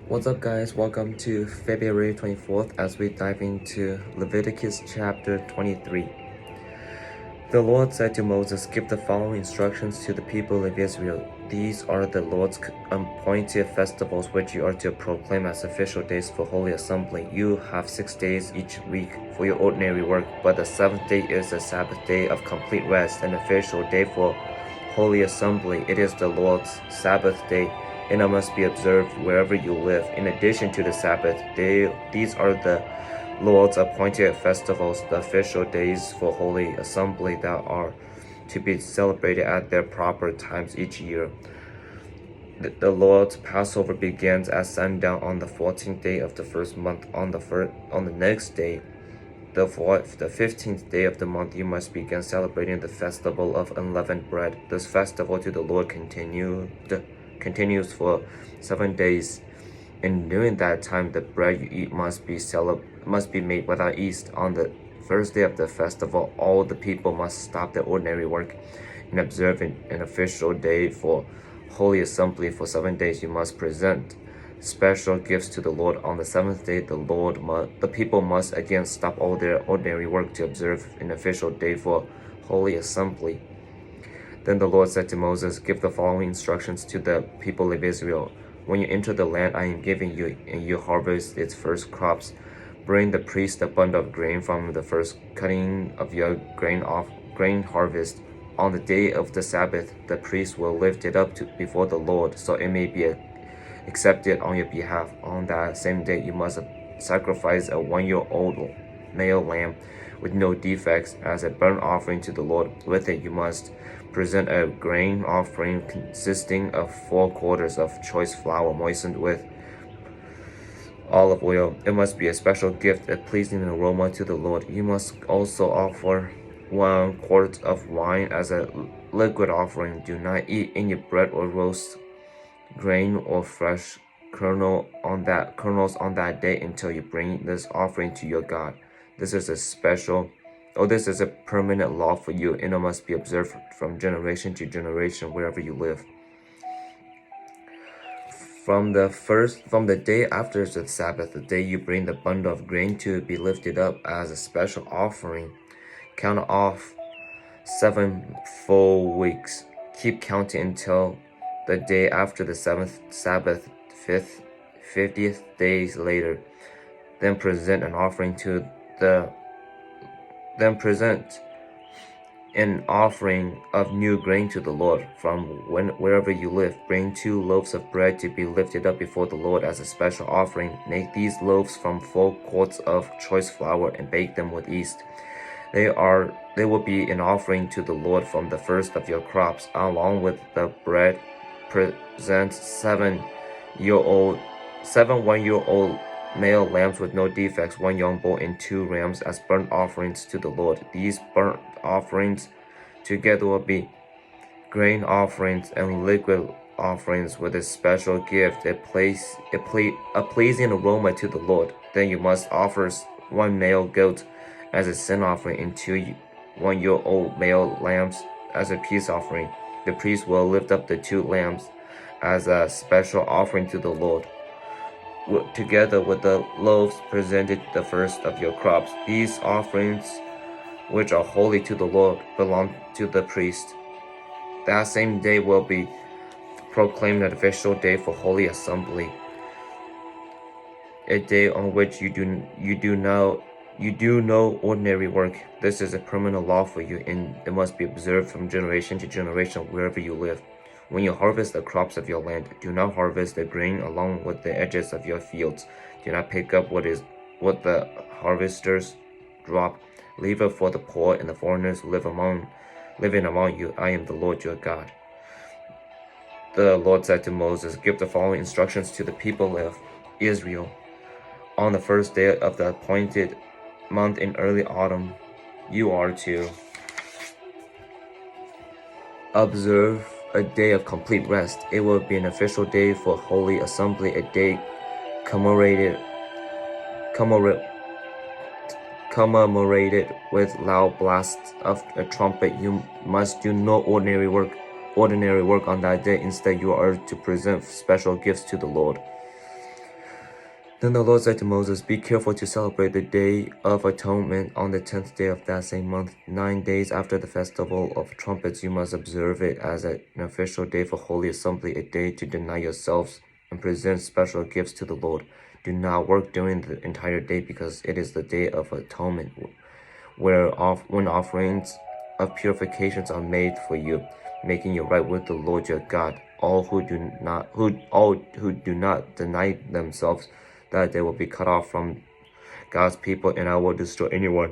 What's up, guys? Welcome to February 24th as we dive into Leviticus chapter 23. The Lord said to Moses, "Give the following instructions to the people of Israel. These are the Lord's appointed festivals which you are to proclaim as official days for Holy Assembly. You have 6 days each week for your ordinary work, but the seventh day is the Sabbath day of complete rest, an official day for Holy Assembly. It is the Lord's Sabbath day, and it must be observed wherever you live. In addition to the Sabbath day, these are the Lord's appointed festivals, the official days for Holy Assembly that are to be celebrated at their proper times each year. The Lord's Passover begins at sundown on the 14th day of the first month. On the next day, the 15th day of the month, you must begin celebrating the festival of unleavened bread. This festival to the Lord continues for 7 days. And during that time, the bread you eat must be made without yeast. On the first day of the festival, all the people must stop their ordinary work and observe an official day for Holy Assembly. For 7 days, you must present special gifts to the Lord. On the seventh day, the people must again stop all their ordinary work to observe an official day for Holy Assembly. Then the Lord said to Moses, "Give the following instructions to the people of Israel. When you enter the land I am giving you, and you harvest its first crops, bring the priest a bundle of grain from the first cutting of your grain harvest. On the day of the Sabbath, the priest will lift it up before the Lord, so it may be accepted on your behalf. On that same day, you must sacrifice a 1-year-old male lamb with no defects as a burnt offering to the Lord. With it, you must present a grain offering consisting of 4 quarters of choice flour moistened with olive oil. It must be a special gift, a pleasing aroma to the Lord. You must also offer 1 quart of wine as a liquid offering. Do not eat any bread or roast grain or fresh kernels on that day until you bring this offering to your God. This is a permanent law for you, and it must be observed from generation to generation wherever you live. From the day after the Sabbath, the day you bring the bundle of grain to be lifted up as a special offering, count off 7 full weeks. Keep counting until the day after the 7th Sabbath, 50th days later. Then present an offering of new grain to the Lord from wherever you live. Bring 2 loaves of bread to be lifted up before the Lord as a special offering. Make these loaves from 4 quarts of choice flour and bake them with yeast. They will be an offering to the Lord from the first of your crops. Along with the bread, present 7 1-year-old male lambs with no defects, 1 young bull and 2 rams as burnt offerings to the Lord. These burnt offerings together will be grain offerings and liquid offerings with a special gift, a pleasing aroma to the Lord. Then you must offer 1 male goat as a sin offering and 2 1-year-old male lambs as a peace offering. The priest will lift up the 2 lambs as a special offering to the Lord, together with the loaves presented the first of your crops. These offerings, which are holy to the Lord, belong to the priest. That same day will be proclaimed an official day for Holy Assembly, a day on which you do no ordinary work. This is a permanent law for you, and it must be observed from generation to generation wherever you live. When you harvest the crops of your land, do not harvest the grain along with the edges of your fields. Do not pick up what the harvesters drop. Leave it for the poor and the foreigners living among you. I am the Lord your God." The Lord said to Moses, "Give the following instructions to the people of Israel. On the first day of the appointed month in early autumn, you are to observe a day of complete rest. It will be an official day for Holy Assembly, a day commemorated with loud blasts of a trumpet. You must do no ordinary work on that day. Instead, you are to present special gifts to the Lord. Then the Lord said to Moses, "Be careful to celebrate the Day of Atonement on the 10th day of that same month. 9 days after the Festival of Trumpets, you must observe it as an official day for Holy Assembly, a day to deny yourselves and present special gifts to the Lord. Do not work during the entire day because it is the Day of Atonement, when offerings of purifications are made for you, making you right with the Lord your God. All who do not deny themselves, that they will be cut off from God's people, and I will destroy anyone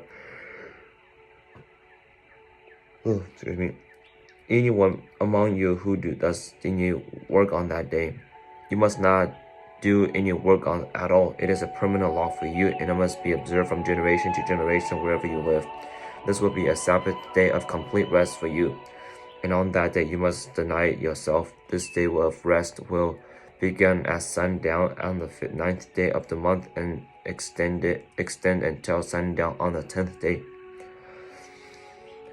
among you who does any work on that day. You must not do any work at all. It is a permanent law for you, and it must be observed from generation to generation wherever you live. This will be a Sabbath day of complete rest for you, and on that day you must deny yourself. This day of rest will begin at sundown on the 9th day of the month and extend until sundown on the 10th day.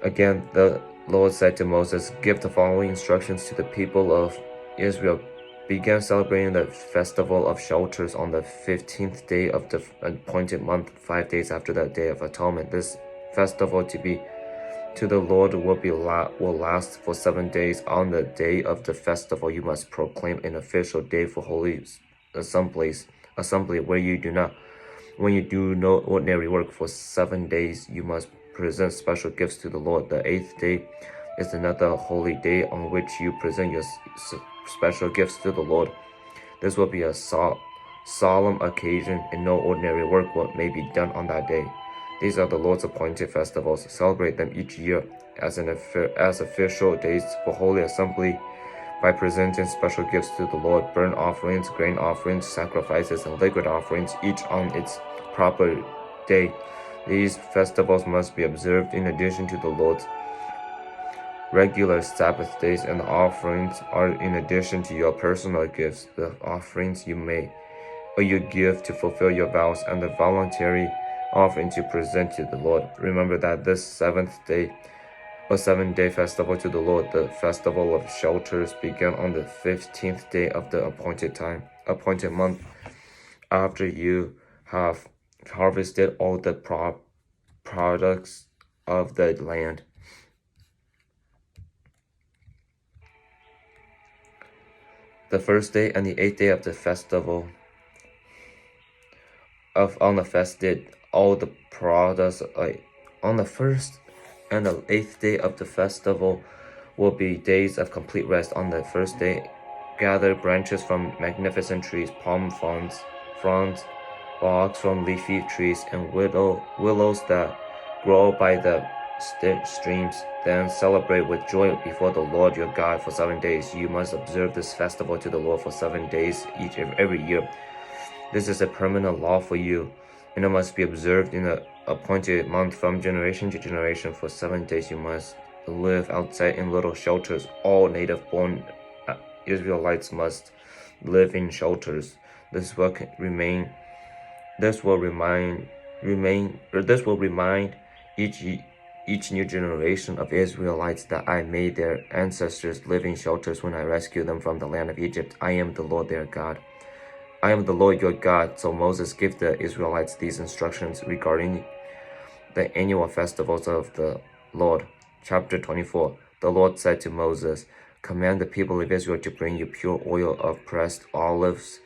Again, the Lord said to Moses, "Give the following instructions to the people of Israel. Begin celebrating the Festival of Shelters on the 15th day of the appointed month, 5 days after the Day of Atonement. This festival to the Lord will last for 7 days. On the day of the festival, you must proclaim an official day for holy assembly when you do no ordinary work for 7 days. You must present special gifts to the Lord. The 8th day is another holy day on which you present your special gifts to the Lord. This will be a solemn occasion, and no ordinary work may be done on that day. These are the Lord's appointed festivals. Celebrate them each year as official days for holy assembly by presenting special gifts to the Lord: burnt offerings, grain offerings, sacrifices, and liquid offerings, each on its proper day. These festivals must be observed in addition to the Lord's regular Sabbath days, and the offerings are in addition to your personal gifts, the offerings you give to fulfill your vows, and the voluntary offering to present to the Lord. Remember that this 7-day festival to the Lord, the Festival of Shelters, began on the 15th day of the appointed month, after you have harvested all the products of the land. The first day and the 8th day of the festival on the fast day, all the products on the 1st and the 8th day of the festival will be days of complete rest. On the 1st day, gather branches from magnificent trees, palm fronds, logs from leafy trees, and willows that grow by the streams. Then celebrate with joy before the Lord your God for 7 days. You must observe this festival to the Lord for 7 days every year. This is a permanent law for you, and it must be observed in the appointed month from generation to generation. For 7 days you must live outside in little shelters. All native-born Israelites must live in shelters. This will remind each new generation of Israelites that I made their ancestors live in shelters when I rescued them from the land of Egypt. I am the Lord their God. I am the Lord your God." So Moses gave the Israelites these instructions regarding the annual festivals of the Lord. Chapter 24. The Lord said to Moses, "Command the people of Israel to bring you pure oil of pressed olives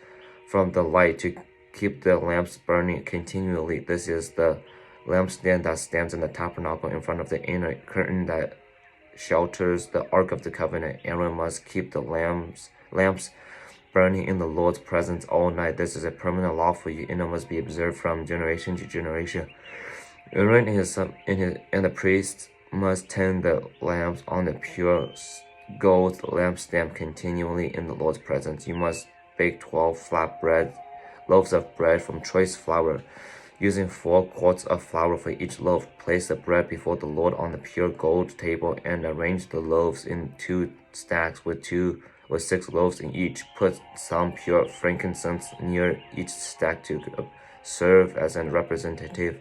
from the light to keep the lamps burning continually. This is the lampstand that stands in the tabernacle in front of the inner curtain that shelters the Ark of the Covenant. Aaron must keep the lamps burning in the Lord's presence all night. This is a permanent law for you, and it must be observed from generation to generation. Aaron and the priests must tend the lamps on the pure gold lampstand continually in the Lord's presence. You must bake 12 loaves of bread from choice flour, using 4 quarts of flour for each loaf. Place the bread before the Lord on the pure gold table and arrange the loaves in 2 stacks with 6 loaves in each. Put some pure frankincense near each stack to serve as a representative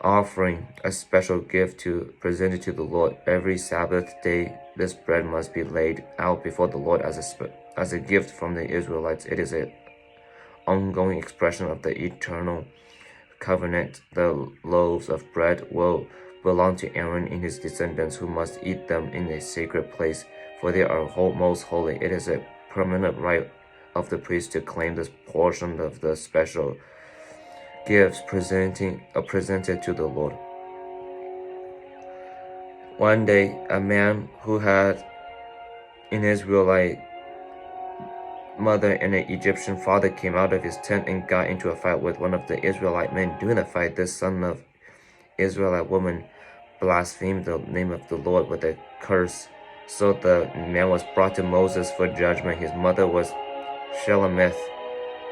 offering, a special gift presented to the Lord. Every Sabbath day, this bread must be laid out before the Lord as a gift from the Israelites. It is ongoing expression of the eternal covenant. The loaves of bread will belong to Aaron and his descendants, who must eat them in a sacred place, for they are most holy. It is a permanent right of the priest to claim this portion of the special gifts presented to the Lord. One day, a man who had an Israelite mother and an Egyptian father came out of his tent and got into a fight with one of the Israelite men. During the fight, this son of Israelite woman blasphemed the name of the Lord with a curse. So the man was brought to Moses for judgment. His mother was Shelemith,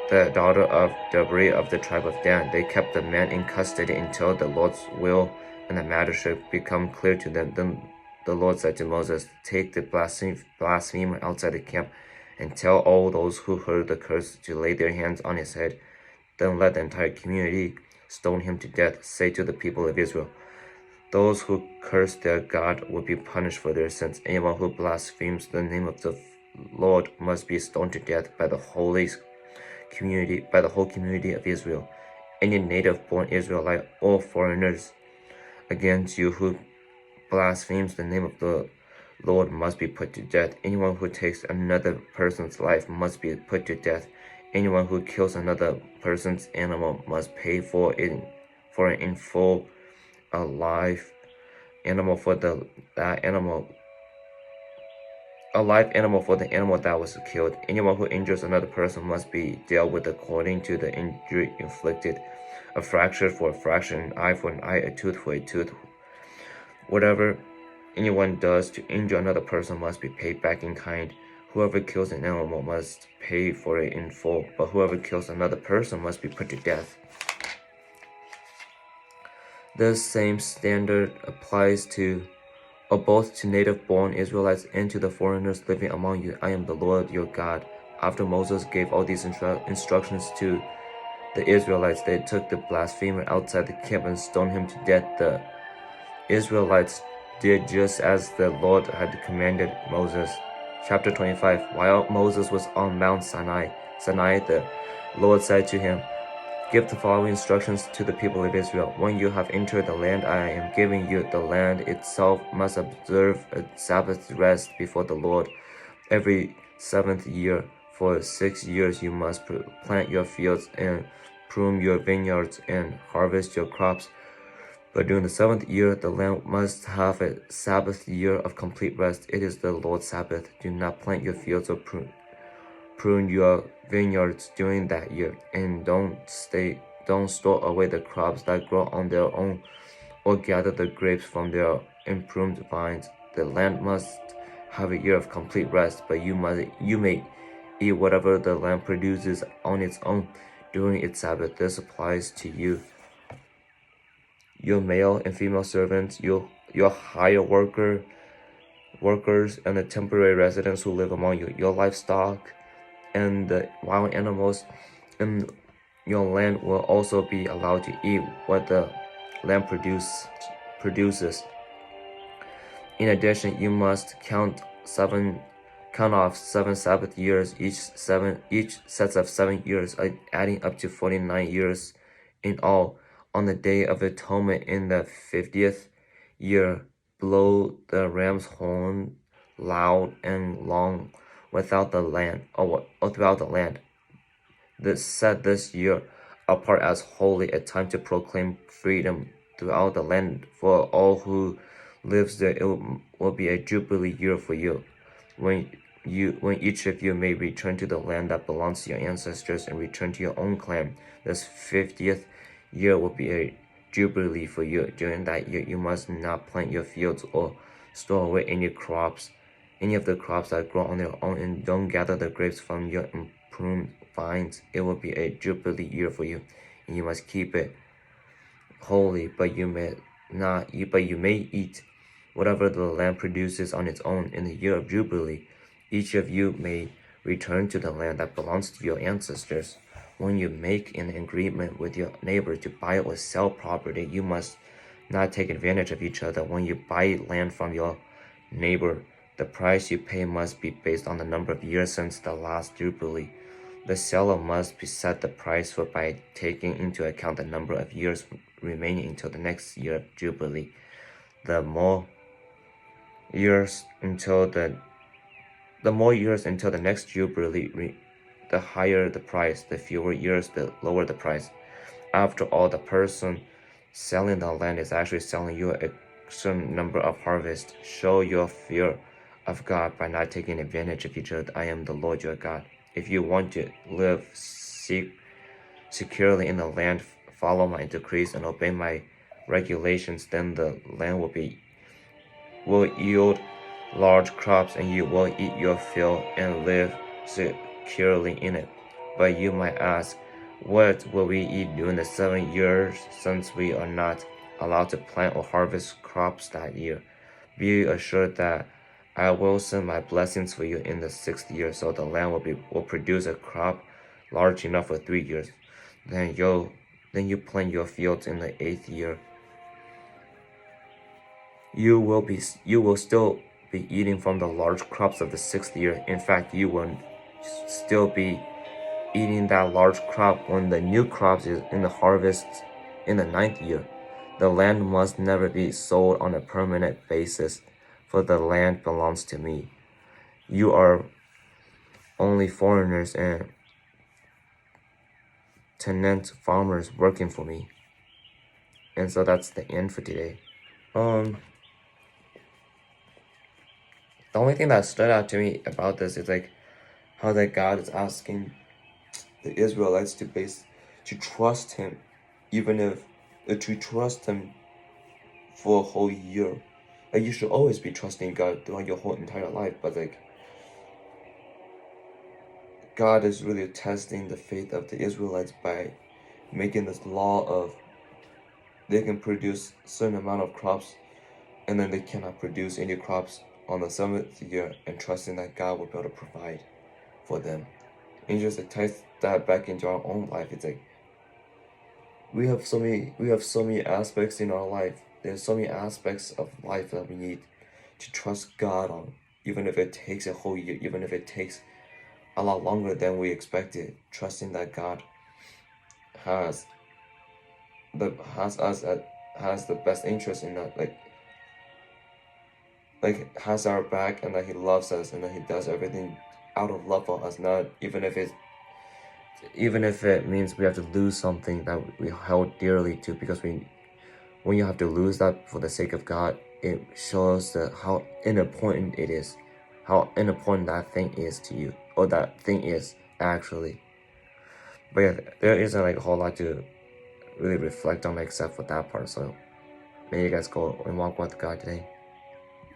the daughter of Deborah of the tribe of Dan. They kept the man in custody until the Lord's will and the matter should become clear to them. Then the Lord said to Moses, "Take the blasphemer outside the camp and tell all those who heard the curse to lay their hands on his head. Then let the entire community stone him to death. Say to the people of Israel, those who curse their God will be punished for their sins. Anyone who blasphemes the name of the Lord must be stoned to death by the whole community of Israel. Any native-born Israelite or foreigners against you who blasphemes the name of the Lord must be put to death. Anyone who takes another person's life must be put to death. Anyone who kills another person's animal must pay for it in full. A live animal for the animal that was killed. Anyone who injures another person must be dealt with according to the injury inflicted. A fracture for a fracture, an eye for an eye, a tooth for a tooth. Whatever anyone does to injure another person must be paid back in kind. Whoever kills an animal must pay for it in full, but whoever kills another person must be put to death. This same standard applies to both to native-born Israelites and to the foreigners living among you. I am the Lord your God." After Moses gave all these instructions to the Israelites, they took the blasphemer outside the camp and stoned him to death. The Israelites did just as the Lord had commanded Moses. Chapter 25. While Moses was on Mount Sinai, the Lord said to him, "Give the following instructions to the people of Israel. When you have entered the land I am giving you, the land itself must observe a Sabbath rest before the Lord. Every 7th year, for 6 years, you must plant your fields and prune your vineyards and harvest your crops. But during the 7th year, the land must have a Sabbath year of complete rest. It is the Lord's Sabbath. Do not plant your fields or prune your vineyards during that year, and don't store away the crops that grow on their own, or gather the grapes from their improved vines. The land must have a year of complete rest, but you may eat whatever the land produces on its own during its Sabbath. This applies to you, your male and female servants, your hired workers, and the temporary residents who live among you, your livestock, and the wild animals in your land will also be allowed to eat what the land produces. In addition, you must count off 7 Sabbath years, each set of 7 years, adding up to 49 years in all. On the Day of Atonement in the 50th year, blow the ram's horn loud and long throughout the land. Set this year apart as holy, a time to proclaim freedom throughout the land for all who lives there. It will be a jubilee year for you, when each of you may return to the land that belongs to your ancestors and return to your own clan. This 50th year will be a jubilee for you. During that year, you must not plant your fields or store away any of the crops that grow on their own, and don't gather the grapes from your improved vines. It will be a jubilee year for you, and you must keep it holy. But you may eat whatever the land produces on its own. In the year of jubilee, each of you may return to the land that belongs to your ancestors. When you make an agreement with your neighbor to buy or sell property, you must not take advantage of each other. When you buy land from your neighbor, the price you pay must be based on the number of years since the last jubilee. The seller must be set the price for by taking into account the number of years remaining until the next year of Jubilee. The more years until the next Jubilee, the higher the price. The fewer years, the lower the price. After all, the person selling the land is actually selling you a certain number of harvests. Show your fear of God by not taking advantage of each other. I am the Lord your God. If you want to live securely in the land, follow my decrees and obey my regulations, then the land will yield large crops, and you will eat your fill and live securely in it. But you might ask, what will we eat during the 7 years, since we are not allowed to plant or harvest crops that year? Be assured that I will send my blessings for you in the 6th year, so the land will produce a crop large enough for 3 years. Then you plant your fields in the 8th year. You will still be eating from the large crops of the 6th year. In fact, you will still be eating that large crop when the new crops is in the harvest in the 9th year. The land must never be sold on a permanent basis, for the land belongs to me. You are only foreigners and tenant farmers working for me. And so that's the end for today. The only thing that stood out to me about this is like how that God is asking the Israelites to trust him, even if to trust him for a whole year. Like, you should always be trusting God throughout your whole entire life, but like God is really testing the faith of the Israelites by making this law of they can produce a certain amount of crops and then they cannot produce any crops on the 7th year, and trusting that God will be able to provide for them. And just to tie that back into our own life, it's like we have so many aspects in our life. There's so many aspects of life that we need to trust God on, even if it takes a whole year, even if it takes a lot longer than we expected. Trusting that God has the best interest in that, like has our back, and that he loves us, and that he does everything out of love for us, not even if it means we have to lose something that we held dearly to, because when you have to lose that for the sake of God, it shows how unimportant it is, how unimportant that thing is to you, or that thing is actually. But yeah, there isn't like a whole lot to really reflect on except for that part. So may you guys go and walk with God today.